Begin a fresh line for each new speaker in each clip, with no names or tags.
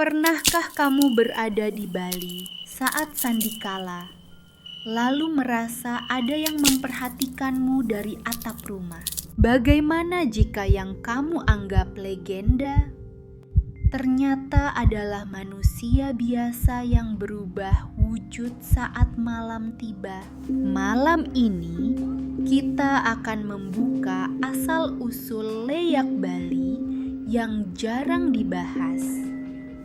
Pernahkah kamu berada di Bali saat sandikala, lalu merasa ada yang memperhatikanmu dari atap rumah? Bagaimana jika yang kamu anggap legenda ternyata adalah manusia biasa yang berubah wujud saat malam tiba? Malam ini kita akan membuka asal-usul leyak Bali yang jarang dibahas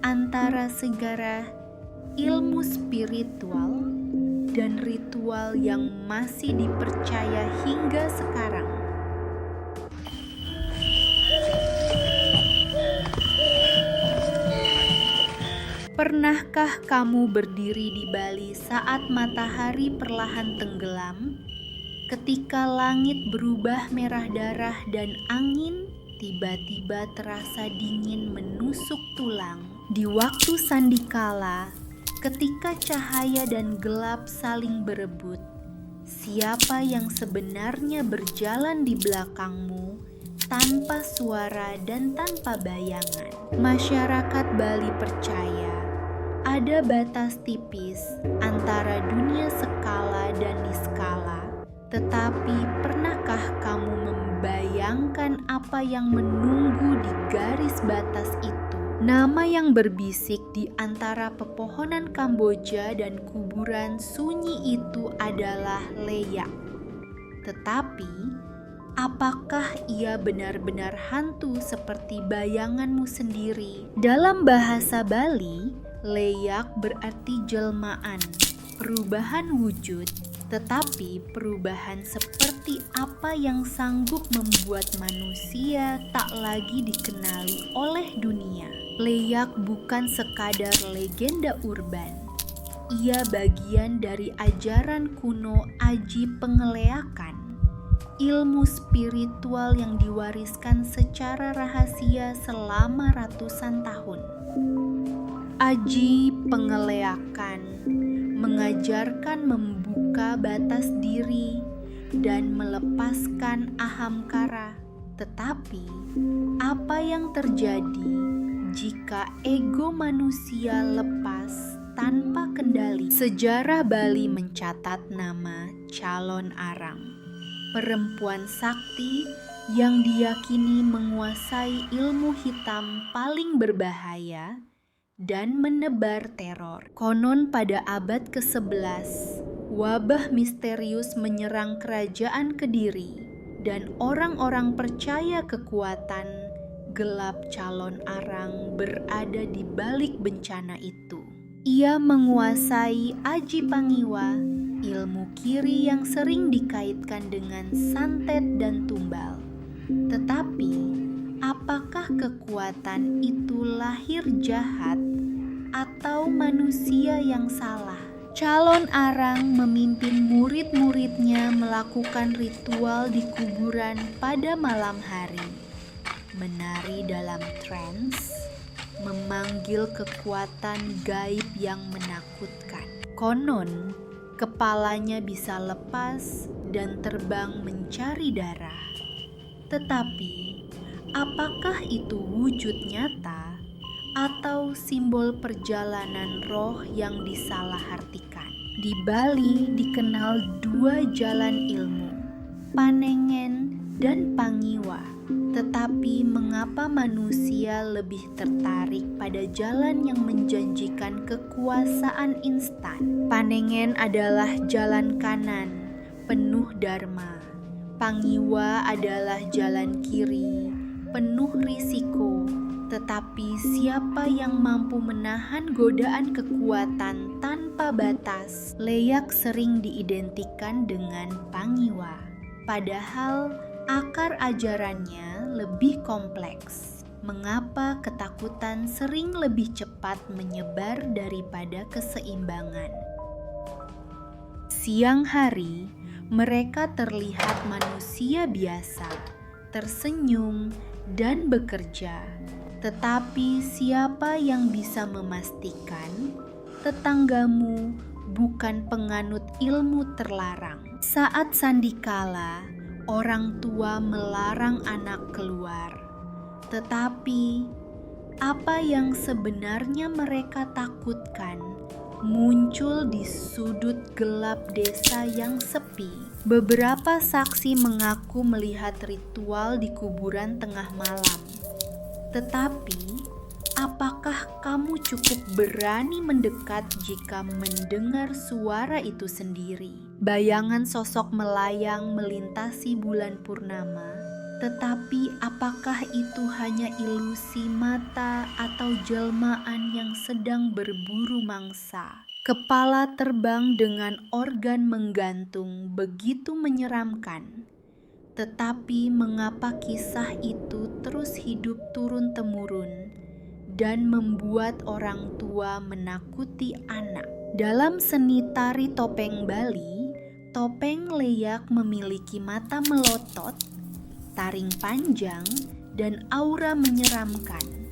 antara segara ilmu spiritual dan ritual yang masih dipercaya hingga sekarang. Pernahkah kamu berdiri di Bali saat matahari perlahan tenggelam, ketika langit berubah merah darah dan angin tiba-tiba terasa dingin menusuk tulang? Di waktu sandikala, ketika cahaya dan gelap saling berebut, siapa yang sebenarnya berjalan di belakangmu tanpa suara dan tanpa bayangan? Masyarakat Bali percaya ada batas tipis antara dunia skala dan niskala. Tetapi pernahkah kamu membayangkan apa yang menunggu di garis batas itu? Nama yang berbisik di antara pepohonan Kamboja dan kuburan sunyi itu adalah leyak. Tetapi, apakah ia benar-benar hantu seperti bayanganmu sendiri? Dalam bahasa Bali, leyak berarti jelmaan, perubahan wujud, tetapi perubahan seperti apa yang sanggup membuat manusia tak lagi dikenali oleh dunia. Leyak bukan sekadar legenda urban. Ia bagian dari ajaran kuno Aji Pengeleakan, ilmu spiritual yang diwariskan secara rahasia selama ratusan tahun. Aji Pengeleakan mengajarkan membuka batas diri dan melepaskan ahamkara. Tetapi, apa yang terjadi jika ego manusia lepas tanpa kendali? Sejarah Bali mencatat nama Calon Arang, perempuan sakti yang diyakini menguasai ilmu hitam paling berbahaya dan menebar teror. Konon pada abad ke-11, wabah misterius menyerang kerajaan Kediri dan orang-orang percaya kekuatan gelap Calon Arang berada di balik bencana itu. Ia menguasai Aji Pangiwa, ilmu kiri yang sering dikaitkan dengan santet dan tumbal. Tetapi, apakah kekuatan itu lahir jahat atau manusia yang salah? Calon Arang memimpin murid-muridnya melakukan ritual di kuburan pada malam hari, menari dalam trance, memanggil kekuatan gaib yang menakutkan. Konon, kepalanya bisa lepas dan terbang mencari darah. Tetapi, apakah itu wujud nyata atau simbol perjalanan roh yang disalahartikan? Di Bali dikenal dua jalan ilmu, Panengen dan Pangiwa. Tetapi mengapa manusia lebih tertarik pada jalan yang menjanjikan kekuasaan instan? Panengen adalah jalan kanan, penuh dharma. Pangiwa adalah jalan kiri, penuh risiko. Tetapi siapa yang mampu menahan godaan kekuatan tanpa batas? Leyak sering diidentikan dengan Pangiwa, padahal akar ajarannya lebih kompleks. Mengapa ketakutan sering lebih cepat menyebar daripada keseimbangan? Siang hari, mereka terlihat manusia biasa, tersenyum dan bekerja. Tetapi siapa yang bisa memastikan tetanggamu bukan penganut ilmu terlarang? Saat sandikala, orang tua melarang anak keluar. Tetapi apa yang sebenarnya mereka takutkan muncul di sudut gelap desa yang sepi. Beberapa saksi mengaku melihat ritual di kuburan tengah malam. Tetapi, apakah kamu cukup berani mendekat jika mendengar suara itu sendiri? Bayangan sosok melayang melintasi bulan purnama, tetapi apakah itu hanya ilusi mata atau jelmaan yang sedang berburu mangsa? Kepala terbang dengan organ menggantung begitu menyeramkan. Tetapi mengapa kisah itu terus hidup turun-temurun dan membuat orang tua menakuti anak? Dalam seni tari topeng Bali, topeng leyak memiliki mata melotot, taring panjang, dan aura menyeramkan.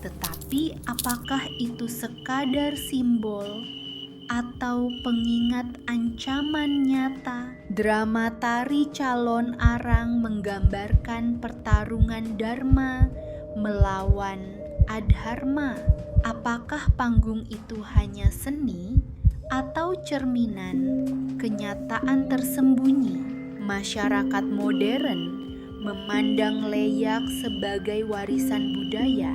Tetapi apakah itu sekadar simbol atau pengingat ancaman nyata? Drama tari calon arang menggambarkan pertarungan dharma melawan adharma. Apakah panggung itu hanya seni atau cerminan kenyataan tersembunyi? Masyarakat modern memandang leyak sebagai warisan budaya,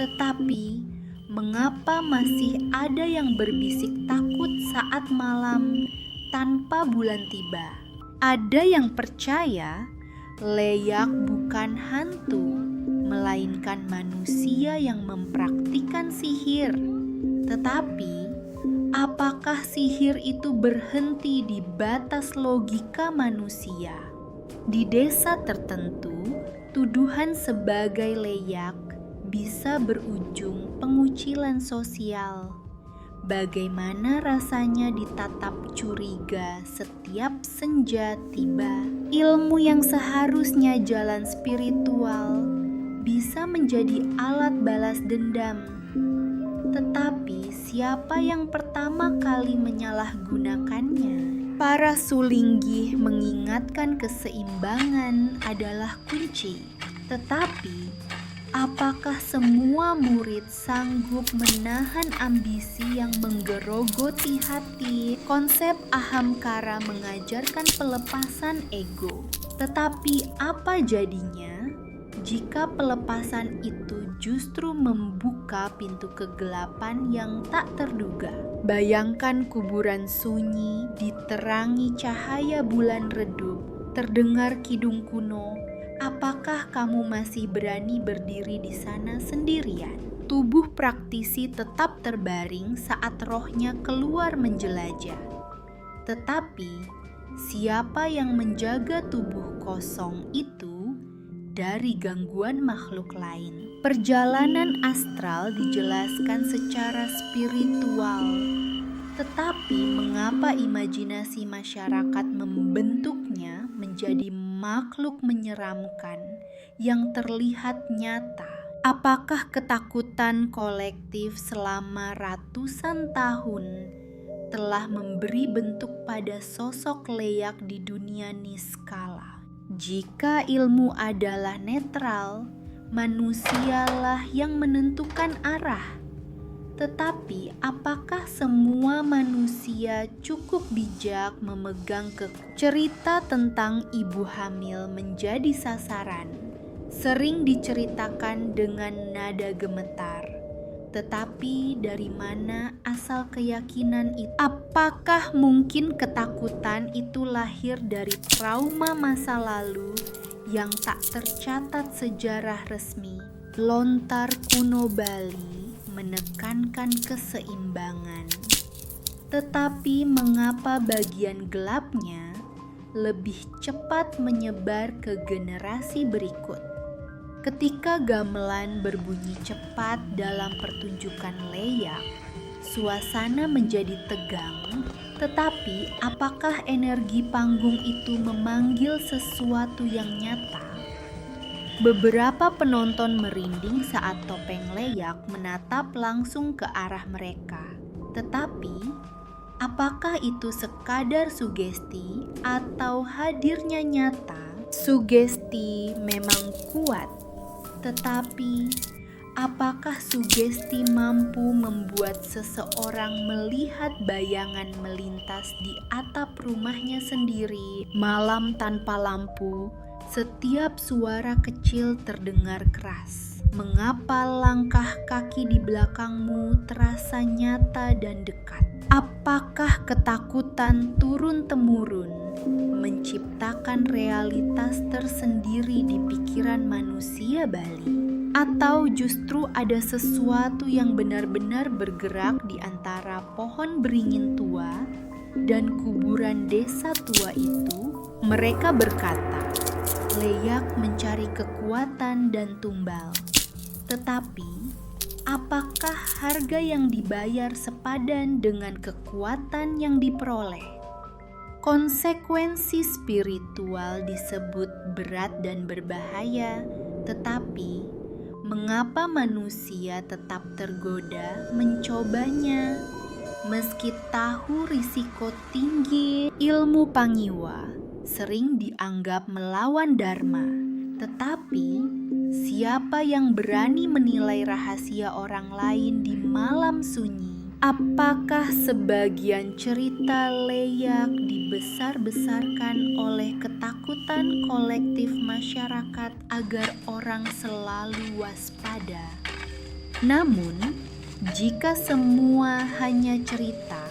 tetapi mengapa masih ada yang berbisik takut saat malam tanpa bulan tiba? Ada yang percaya leyak bukan hantu, melainkan manusia yang mempraktikkan sihir. Tetapi, apakah sihir itu berhenti di batas logika manusia? Di desa tertentu, tuduhan sebagai leyak bisa berujung pengucilan sosial. Bagaimana rasanya ditatap curiga setiap senja tiba? Ilmu yang seharusnya jalan spiritual bisa menjadi alat balas dendam. Tetapi siapa yang pertama kali menyalahgunakannya? Para sulinggih mengingatkan keseimbangan adalah kunci. Tetapi apakah semua murid sanggup menahan ambisi yang menggerogoti hati? Konsep ahamkara mengajarkan pelepasan ego. Tetapi apa jadinya jika pelepasan itu justru membuka pintu kegelapan yang tak terduga? Bayangkan kuburan sunyi diterangi cahaya bulan redup, terdengar kidung kuno. Apakah kamu masih berani berdiri di sana sendirian? Tubuh praktisi tetap terbaring saat rohnya keluar menjelajah. Tetapi, siapa yang menjaga tubuh kosong itu dari gangguan makhluk lain? Perjalanan astral dijelaskan secara spiritual. Tetapi mengapa imajinasi masyarakat membentuknya menjadi makhluk menyeramkan yang terlihat nyata? Apakah ketakutan kolektif selama ratusan tahun telah memberi bentuk pada sosok leyak di dunia niskala? Jika ilmu adalah netral, manusialah yang menentukan arah. Tetapi apakah semua manusia cukup bijak memegang cerita tentang ibu hamil menjadi sasaran? Sering diceritakan dengan nada gemetar. Tetapi dari mana asal keyakinan itu? Apakah mungkin ketakutan itu lahir dari trauma masa lalu yang tak tercatat sejarah resmi? Lontar kuno Bali menekankan keseimbangan. Tetapi mengapa bagian gelapnya lebih cepat menyebar ke generasi berikut? Ketika gamelan berbunyi cepat dalam pertunjukan leyak, suasana menjadi tegang. Tetapi apakah energi panggung itu memanggil sesuatu yang nyata? Beberapa penonton merinding saat topeng leyak menatap langsung ke arah mereka. Tetapi, apakah itu sekadar sugesti atau hadirnya nyata? Sugesti memang kuat, tetapi Apakah sugesti mampu membuat seseorang melihat bayangan melintas di atap rumahnya sendiri malam tanpa lampu? Setiap suara kecil terdengar keras. Mengapa langkah kaki di belakangmu terasa nyata dan dekat? Apakah ketakutan turun-temurun menciptakan realitas tersendiri di pikiran manusia Bali? Atau justru ada sesuatu yang benar-benar bergerak di antara pohon beringin tua dan kuburan desa tua itu? Mereka berkata, Leyak mencari kekuatan dan tumbal. Tetapi, apakah harga yang dibayar sepadan dengan kekuatan yang diperoleh? Konsekuensi spiritual disebut berat dan berbahaya, tetapi mengapa manusia tetap tergoda mencobanya? Meski tahu risiko tinggi, ilmu pangiwa sering dianggap melawan dharma. Tetapi, siapa yang berani menilai rahasia orang lain di malam sunyi? Apakah sebagian cerita Leyak dibesar-besarkan oleh ketakutan kolektif masyarakat agar orang selalu waspada? Namun, jika semua hanya cerita,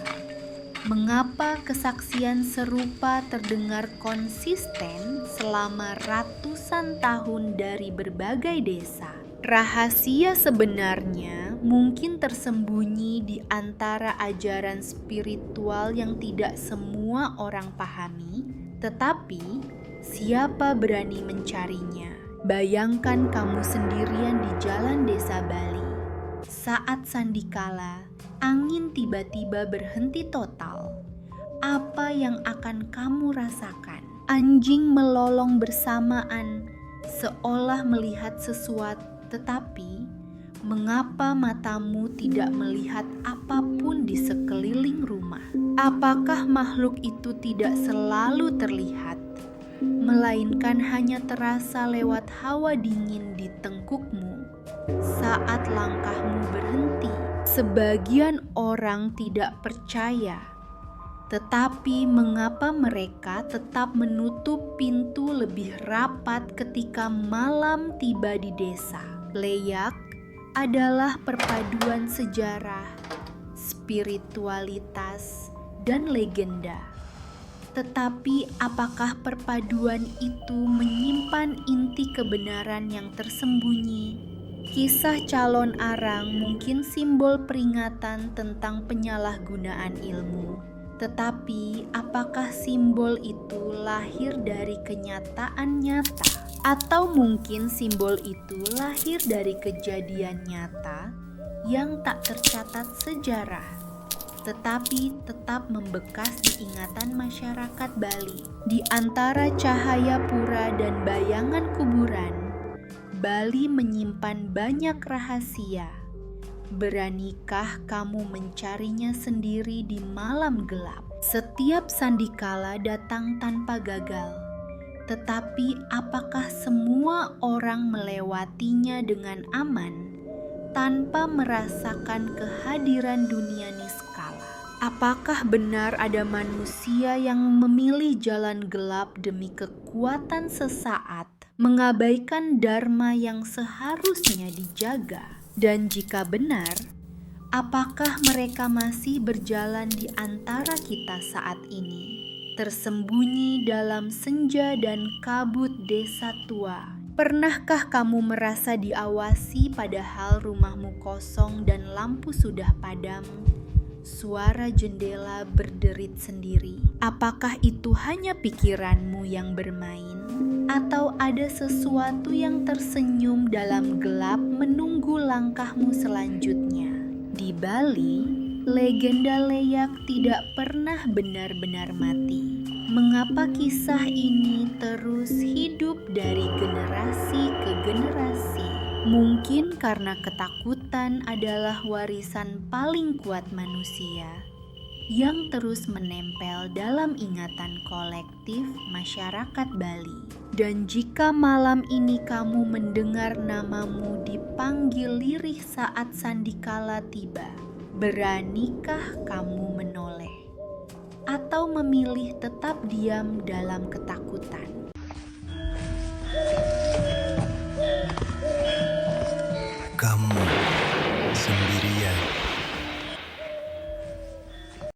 mengapa kesaksian serupa terdengar konsisten selama ratusan tahun dari berbagai desa? Rahasia sebenarnya mungkin tersembunyi di antara ajaran spiritual yang tidak semua orang pahami, tetapi siapa berani mencarinya? Bayangkan kamu sendirian di jalan desa Bali. Saat sandikala, angin tiba-tiba berhenti total. Apa yang akan kamu rasakan? Anjing melolong bersamaan, seolah melihat sesuatu. Tetapi, mengapa matamu tidak melihat apapun di sekeliling rumah? Apakah makhluk itu tidak selalu terlihat, melainkan hanya terasa lewat hawa dingin di tengkukmu saat langkahmu berhenti? Sebagian orang tidak percaya, tetapi mengapa mereka tetap menutup pintu lebih rapat ketika malam tiba di desa? Leyak adalah perpaduan sejarah, spiritualitas, dan legenda. Tetapi apakah perpaduan itu menyimpan inti kebenaran yang tersembunyi? Kisah calon arang mungkin simbol peringatan tentang penyalahgunaan ilmu. Tetapi apakah simbol itu lahir dari kenyataan nyata? Atau mungkin simbol itu lahir dari kejadian nyata yang tak tercatat sejarah, tetapi tetap membekas di ingatan masyarakat Bali. Di antara cahaya pura dan bayangan kuburan, Bali menyimpan banyak rahasia. Beranikah kamu mencarinya sendiri di malam gelap? Setiap sandikala datang tanpa gagal. Tetapi apakah semua orang melewatinya dengan aman tanpa merasakan kehadiran dunia niskala? Apakah benar ada manusia yang memilih jalan gelap demi kekuatan sesaat, mengabaikan dharma yang seharusnya dijaga? Dan jika benar, apakah mereka masih berjalan di antara kita saat ini, tersembunyi dalam senja dan kabut desa tua? Pernahkah kamu merasa diawasi padahal rumahmu kosong dan lampu sudah padam? Suara jendela berderit sendiri. Apakah itu hanya pikiranmu yang bermain? Atau ada sesuatu yang tersenyum dalam gelap menunggu langkahmu selanjutnya? Di Bali, legenda Leyak tidak pernah benar-benar mati. Mengapa kisah ini terus hidup dari generasi ke generasi? Mungkin karena ketakutan adalah warisan paling kuat manusia. yang terus menempel dalam ingatan kolektif masyarakat Bali. Dan jika malam ini kamu mendengar namamu dipanggil lirih saat sandikala tiba, beranikah kamu menoleh atau memilih tetap diam dalam ketakutan?
Kamu sendirian